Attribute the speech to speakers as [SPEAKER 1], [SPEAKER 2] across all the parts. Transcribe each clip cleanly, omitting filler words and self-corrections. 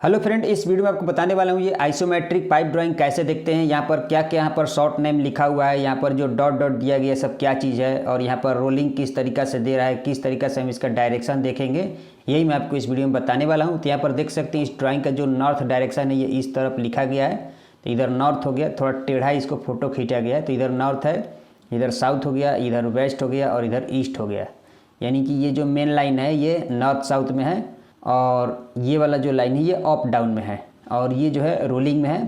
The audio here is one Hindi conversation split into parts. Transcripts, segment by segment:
[SPEAKER 1] हेलो फ्रेंड, इस वीडियो में आपको बताने वाला हूँ ये आइसोमेट्रिक पाइप ड्राइंग कैसे देखते हैं। यहाँ पर क्या क्या यहाँ पर शॉर्ट नेम लिखा हुआ है, यहाँ पर जो डॉट डॉट दिया गया सब क्या चीज़ है, और यहाँ पर रोलिंग किस तरीका से दे रहा है, किस तरीका से हम इसका डायरेक्शन देखेंगे, यही मैं आपको इस वीडियो में बताने वाला हूँ। तो यहाँ पर देख सकते हैं इस ड्राइंग का जो नॉर्थ डायरेक्शन है ये इस तरफ लिखा गया है। तो इधर नॉर्थ हो गया, थोड़ा टेढ़ा इसको फोटो खींचा गया है। तो इधर नॉर्थ है, इधर साउथ हो गया, इधर वेस्ट हो गया और इधर ईस्ट हो गया। यानी कि ये जो मेन लाइन है ये नॉर्थ साउथ में है और ये वाला जो लाइन है ये अप डाउन में है और ये जो है रोलिंग में है।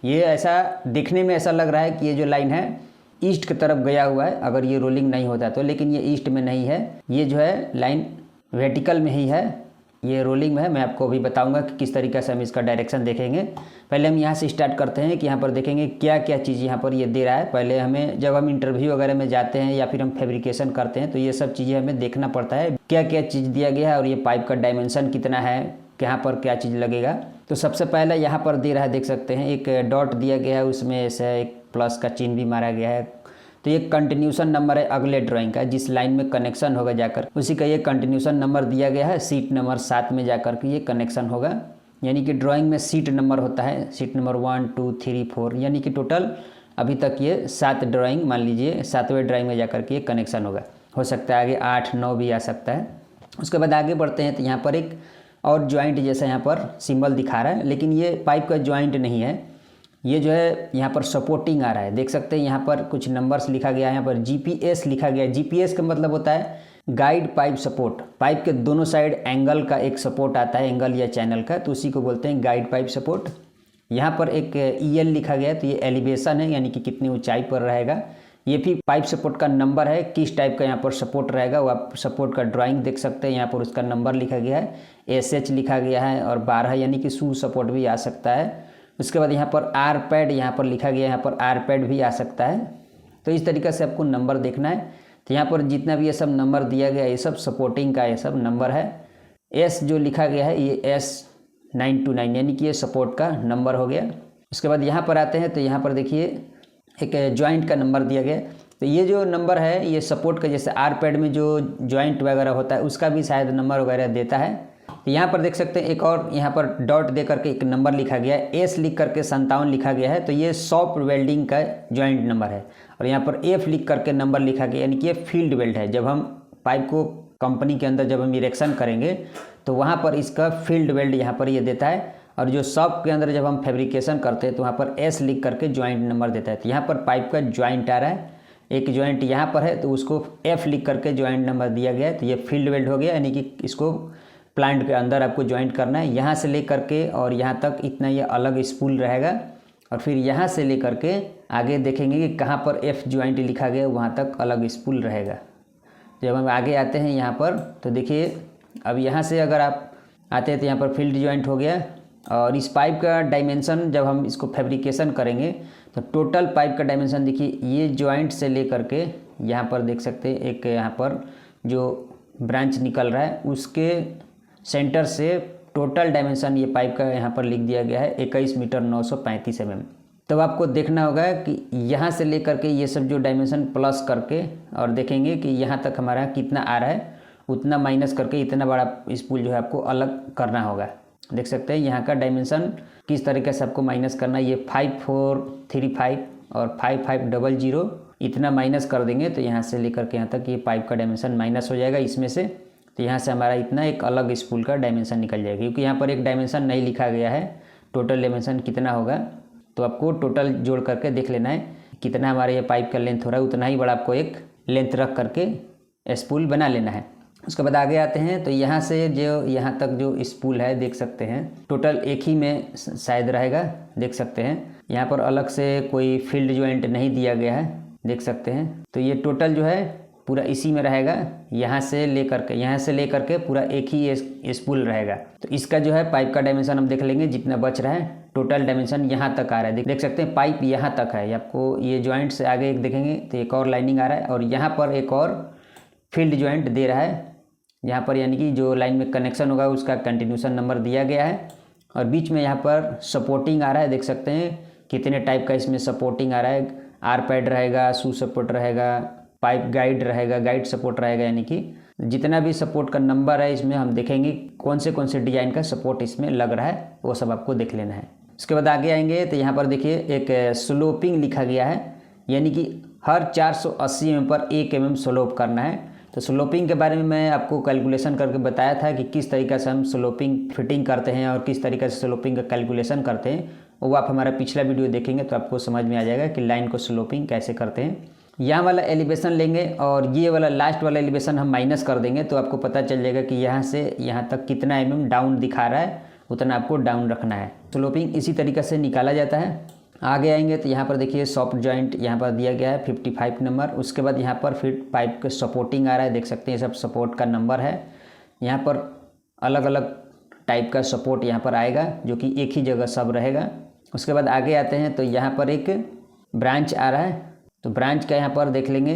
[SPEAKER 1] ये ऐसा देखने में ऐसा लग रहा है कि ये जो लाइन है ईस्ट की तरफ गया हुआ है अगर ये रोलिंग नहीं होता तो, लेकिन ये ईस्ट में नहीं है, ये जो है लाइन वर्टिकल में ही है, ये रोलिंग में है। मैं आपको अभी बताऊंगा कि किस तरीके से हम इसका डायरेक्शन देखेंगे। पहले हम यहाँ से स्टार्ट करते हैं कि यहाँ पर देखेंगे क्या क्या चीज़ यहाँ पर ये दे रहा है। पहले हमें जब हम इंटरव्यू वगैरह में जाते हैं या फिर हम फैब्रिकेशन करते हैं तो ये सब चीज़ें हमें देखना पड़ता है, क्या क्या चीज़ दिया गया है और ये पाइप का डायमेंशन कितना है, यहाँ पर क्या चीज़ लगेगा। तो सबसे पहले यहाँ पर दे रहा है, देख सकते हैं एक डॉट दिया गया है, उसमें ऐसा एक प्लस का चिन्ह भी मारा गया है। तो ये कंटिन्यूशन नंबर है अगले ड्राइंग का, जिस लाइन में कनेक्शन होगा जाकर उसी का ये कंटिन्यूशन नंबर दिया गया है। सीट नंबर 7 में जाकर के ये कनेक्शन होगा, यानी कि ड्राइंग में सीट नंबर होता है, सीट नंबर 1 2 3 4, यानी कि टोटल अभी तक ये 7 ड्राइंग, मान लीजिए 7वें ड्राइंग में जाकर के ये कनेक्शन होगा। हो सकता है आगे 8 9 भी आ सकता है। उसके बाद आगे बढ़ते हैं तो यहाँ पर एक और ज्वाइंट जैसा यहाँ पर सिंबल दिखा रहा है, लेकिन ये पाइप का ज्वाइंट नहीं है, ये जो है यहाँ पर सपोर्टिंग आ रहा है। देख सकते हैं यहाँ पर कुछ नंबर्स लिखा गया है, यहाँ पर जीपीएस लिखा गया है। जीपीएस का मतलब होता है गाइड पाइप सपोर्ट। पाइप के दोनों साइड एंगल का एक सपोर्ट आता है, एंगल या चैनल का, तो उसी को बोलते हैं गाइड पाइप सपोर्ट। यहाँ पर एक ईएल लिखा गया है, तो ये एलिवेशन है, यानी कि कितनी ऊंचाई पर रहेगा। ये भी पाइप सपोर्ट का नंबर है, किस टाइप का यहाँ पर सपोर्ट रहेगा वो आप सपोर्ट का ड्राइंग देख सकते हैं। यहाँ पर उसका नंबर लिखा गया है, एसएच लिखा गया है और 12, यानी कि शू सपोर्ट भी आ सकता है। उसके बाद यहाँ पर आर पैड यहाँ पर लिखा गया है, यहाँ पर आर पैड भी आ सकता है। तो इस तरीके से आपको नंबर देखना है। तो यहाँ पर जितना भी ये सब नंबर दिया गया है ये सब सपोर्टिंग का ये सब नंबर है। एस जो लिखा गया है ये S929, यानी कि ये सपोर्ट का नंबर हो गया। उसके बाद यहाँ पर आते हैं तो यहाँ पर देखिए एक जॉइंट का नंबर दिया गया। तो ये जो नंबर है ये सपोर्ट का, जैसे आर पैड में जो जॉइंट वगैरह होता है उसका भी शायद नंबर वगैरह देता है। तो यहाँ पर देख सकते हैं एक और यहाँ पर डॉट दे करके एक नंबर लिखा गया है, एस लिख करके 57 लिखा गया है, तो ये सॉफ्ट वेल्डिंग का जॉइंट नंबर है। और यहाँ पर एफ लिख करके नंबर लिखा गया, यानी कि ये फील्ड वेल्ड है। जब हम पाइप को कंपनी के अंदर जब हम इरेक्शन करेंगे तो वहाँ पर इसका फील्ड वेल्ड यहाँ पर ये देता है, और जो शॉप के अंदर जब हम फैब्रिकेशन करते हैं तो वहाँ पर एस लिख करके ज्वाइंट नंबर देता है। तो यहाँ पर पाइप का ज्वाइंट आ रहा है, एक ज्वाइंट यहाँ पर है तो उसको एफ लिख करके ज्वाइंट नंबर दिया गया है। तो ये फील्ड वेल्ड हो गया, यानी कि इसको प्लांट के अंदर आपको ज्वाइंट करना है। यहाँ से लेकर के और यहाँ तक इतना ये अलग स्पूल रहेगा, और फिर यहाँ से लेकर के आगे देखेंगे कि कहाँ पर एफ ज्वाइंट लिखा गया वहाँ तक अलग स्पूल रहेगा। जब हम आगे आते हैं यहाँ पर तो देखिए अब यहाँ से अगर आप आते हैं तो यहाँ पर फील्ड ज्वाइंट हो गया। और इस पाइप का डायमेंशन जब हम इसको फैब्रिकेशन करेंगे तो टोटल पाइप का डायमेंशन देखिए, ये ज्वाइंट से लेकर के यहाँ पर देख सकते हैं एक यहाँ पर जो ब्रांच निकल रहा है उसके सेंटर से टोटल डायमेंशन ये पाइप का यहाँ पर लिख दिया गया है 21 मीटर 935 mm। तब आपको देखना होगा कि यहाँ से लेकर के ये सब जो डायमेंशन प्लस करके और देखेंगे कि यहाँ तक हमारा कितना आ रहा है, उतना माइनस करके इतना बड़ा स्पूल जो है आपको अलग करना होगा। देख सकते हैं यहाँ का डायमेंशन किस तरीके से आपको माइनस करना है। ये 5435 और 5500 इतना माइनस कर देंगे तो यहाँ से लेकर के यहाँ तक ये पाइप का डायमेंशन माइनस हो जाएगा इसमें से। तो यहाँ से हमारा इतना एक अलग स्पूल का डायमेंशन निकल जाएगा, क्योंकि यहाँ पर एक डायमेंशन नहीं लिखा गया है टोटल डायमेंशन कितना होगा। तो आपको टोटल जोड़ करके देख लेना है कितना हमारे ये पाइप का लेंथ हो रहा है, उतना ही बड़ा आपको एक लेंथ रख करके स्पूल बना लेना है। उसके बाद आगे आते हैं तो यहाँ से जो यहाँ तक जो स्पूल है देख सकते हैं टोटल एक ही में शायद रहेगा, देख सकते हैं यहाँ पर अलग से कोई फील्ड ज्वाइंट नहीं दिया गया है, देख सकते हैं। तो ये टोटल जो है पूरा इसी में रहेगा, यहाँ से लेकर के पूरा एक ही स्पूल रहेगा। तो इसका जो है पाइप का डायमेंशन हम देख लेंगे जितना बच रहा है। टोटल डायमेंशन यहाँ तक आ रहा है, देख सकते हैं पाइप यहाँ तक है। आपको ये ज्वाइंट से आगे एक देखेंगे तो एक और लाइनिंग आ रहा है, और यहाँ पर एक और फील्ड ज्वाइंट दे रहा है यहाँ पर, यानी कि जो लाइन में कनेक्शन होगा उसका कंटिन्यूशन नंबर दिया गया है। और बीच में यहाँ पर सपोर्टिंग आ रहा है, देख सकते हैं कितने टाइप का इसमें सपोर्टिंग आ रहा है। आर पैड रहेगा, शू सपोर्ट रहेगा, पाइप गाइड रहेगा, गाइड सपोर्ट रहेगा, यानी कि जितना भी सपोर्ट का नंबर है इसमें हम देखेंगे कौन से डिज़ाइन का सपोर्ट इसमें लग रहा है, वो सब आपको देख लेना है। उसके बाद आगे आएंगे तो यहाँ पर देखिए एक स्लोपिंग लिखा गया है, यानी कि हर 480 mm पर 1 mm स्लोप करना है। तो स्लोपिंग के बारे में मैं आपको कैलकुलेशन करके बताया था कि किस तरीक़े से हम स्लोपिंग फिटिंग करते हैं और किस तरीके से स्लोपिंग का कैलकुलेशन करते हैं। वो आप हमारा पिछला वीडियो देखेंगे तो आपको समझ में आ जाएगा कि लाइन को स्लोपिंग कैसे करते हैं। यहाँ वाला एलिवेशन लेंगे और ये वाला लास्ट वाला एलिवेशन हम माइनस कर देंगे तो आपको पता चल जाएगा कि यहाँ से यहाँ तक कितना mm डाउन दिखा रहा है, उतना आपको डाउन रखना है। स्लोपिंग इसी तरीके से निकाला जाता है। आगे आएंगे तो यहाँ पर देखिए सॉफ्ट जॉइंट यहाँ पर दिया गया है 55 नंबर। उसके बाद यहाँ पर फिर पाइप के सपोर्टिंग आ रहा है, देख सकते हैं सब सपोर्ट का नंबर है। यहाँ पर अलग अलग टाइप का सपोर्ट यहाँ पर आएगा जो कि एक ही जगह सब रहेगा। उसके बाद आगे आते हैं तो यहाँ पर एक ब्रांच आ रहा है, तो ब्रांच का यहाँ पर देख लेंगे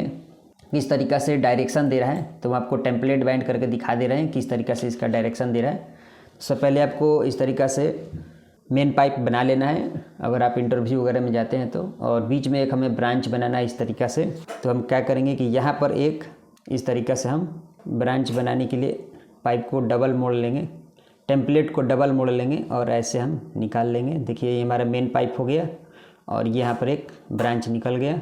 [SPEAKER 1] किस तरीक़ा से डायरेक्शन दे रहा है। तो हम आपको टेम्पलेट बाइंड करके दिखा दे रहे हैं किस तरीक़ा से इसका डायरेक्शन दे रहा है। सबसे पहले आपको इस तरीक़ा से मेन पाइप बना लेना है अगर आप इंटरव्यू वगैरह में जाते हैं तो, और बीच में एक हमें ब्रांच बनाना है इस तरीक़ा से। तो हम क्या करेंगे कि यहाँ पर एक इस तरीक़ा से हम ब्रांच बनाने के लिए पाइप को डबल मोड़ लेंगे, टेम्पलेट को डबल मोड़ लेंगे और ऐसे हम निकाल लेंगे। देखिए ये हमारा मेन पाइप हो गया और ये यहाँ पर एक ब्रांच निकल गया।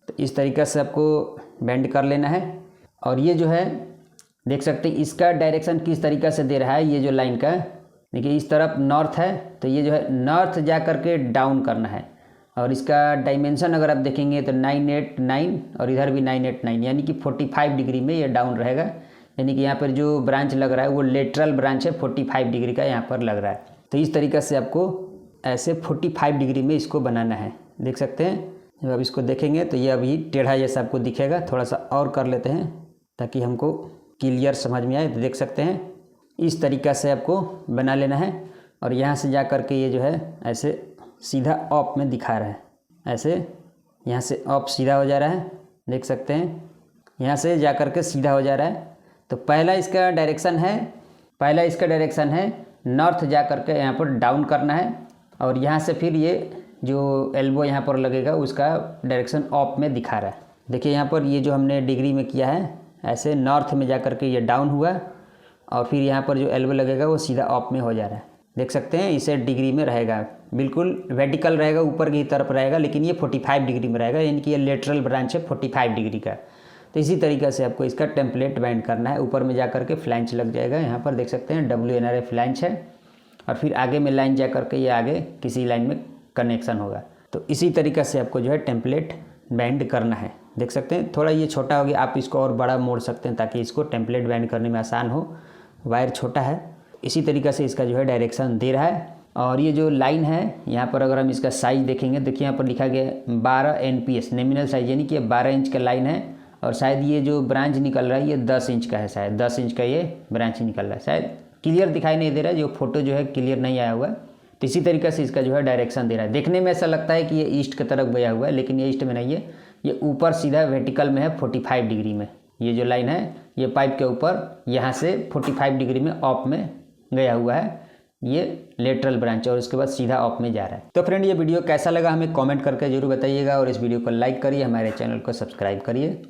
[SPEAKER 1] तो इस तरीक़ा से आपको बेंड कर लेना है। और ये जो है देख सकते हैं इसका डायरेक्शन किस तरीक़ा से दे रहा है। ये जो लाइन का देखिए इस तरफ नॉर्थ है तो ये जो है नॉर्थ जा कर के डाउन करना है। और इसका डायमेंशन अगर आप देखेंगे तो 989 और इधर भी 989, यानी कि 45 डिग्री में ये डाउन रहेगा। यानी कि यहाँ पर जो ब्रांच लग रहा है वो लेटरल ब्रांच है, 45 डिग्री का यहाँ पर लग रहा है। तो इस तरीक़े से आपको ऐसे 45 डिग्री में इसको बनाना है, देख सकते हैं। जब आप इसको देखेंगे तो ये अभी टेढ़ा जैसा आपको दिखेगा। थोड़ा सा और कर लेते हैं ताकि हमको क्लियर समझ में आए। तो देख सकते हैं इस तरीक़ा से आपको बना लेना है। और यहाँ से जा कर के ये जो है ऐसे सीधा ऑफ में दिखा रहा है, ऐसे यहाँ से ऑफ सीधा हो जा रहा है, देख सकते हैं यहाँ से जा कर के सीधा हो जा रहा है। तो पहला इसका डायरेक्शन है नॉर्थ जा कर के यहाँ पर डाउन करना है। और यहाँ से फिर ये जो एल्बो यहाँ पर लगेगा उसका डायरेक्शन ऑफ में दिखा रहा है। देखिए यहाँ पर ये जो हमने डिग्री में किया है ऐसे नॉर्थ में जा कर के ये डाउन हुआ और फिर यहाँ पर जो एल्बो लगेगा वो सीधा ऑफ में हो जा रहा है, देख सकते हैं। इसे डिग्री में रहेगा, बिल्कुल वर्टिकल रहेगा, ऊपर की तरफ रहेगा, लेकिन ये 45 डिग्री में रहेगा, यानी कि ये लेटरल ब्रांच है 45 डिग्री का। तो इसी तरीक़े से आपको इसका टेम्पलेट बाइंड करना है। ऊपर में जा कर के फ्लैंच लग जाएगा, यहाँ पर देख सकते हैं WNRA फ्लैंच है। और फिर आगे में लाइन जा कर के ये आगे किसी लाइन में कनेक्शन होगा। तो इसी तरीक़े से आपको जो है टेम्पलेट बाइंड करना है, देख सकते हैं। थोड़ा ये छोटा हो गया, आप इसको और बड़ा मोड़ सकते हैं ताकि इसको टेम्पलेट बाइंड करने में आसान हो। वायर छोटा है, इसी तरीक़े से इसका जो है डायरेक्शन दे रहा है। और ये जो लाइन है यहाँ पर अगर हम इसका साइज़ देखेंगे, देखिए यहाँ पर लिखा गया है 12 NPS नॉमिनल साइज़, यानी कि ये 12 इंच का लाइन है। और शायद ये जो ब्रांच निकल रहा है ये 10 इंच का है, शायद 10 इंच का ये ब्रांच निकल रहा है। शायद क्लियर दिखाई नहीं दे रहा है, जो फोटो जो है क्लियर नहीं आया हुआ है। तो इसी तरीके से इसका जो है डायरेक्शन दे रहा है। देखने में ऐसा लगता है कि ये ईस्ट की तरफ गया हुआ है, लेकिन ये ईस्ट में नहीं है, ये ऊपर सीधा वर्टिकल में है 45 डिग्री में। ये जो लाइन है ये पाइप के ऊपर यहाँ से 45 डिग्री में ऑफ में गया हुआ है, ये लेटरल ब्रांच, और उसके बाद सीधा ऑफ में जा रहा है। तो फ्रेंड ये वीडियो कैसा लगा हमें कमेंट करके जरूर बताइएगा, और इस वीडियो को लाइक करिए, हमारे चैनल को सब्सक्राइब करिए।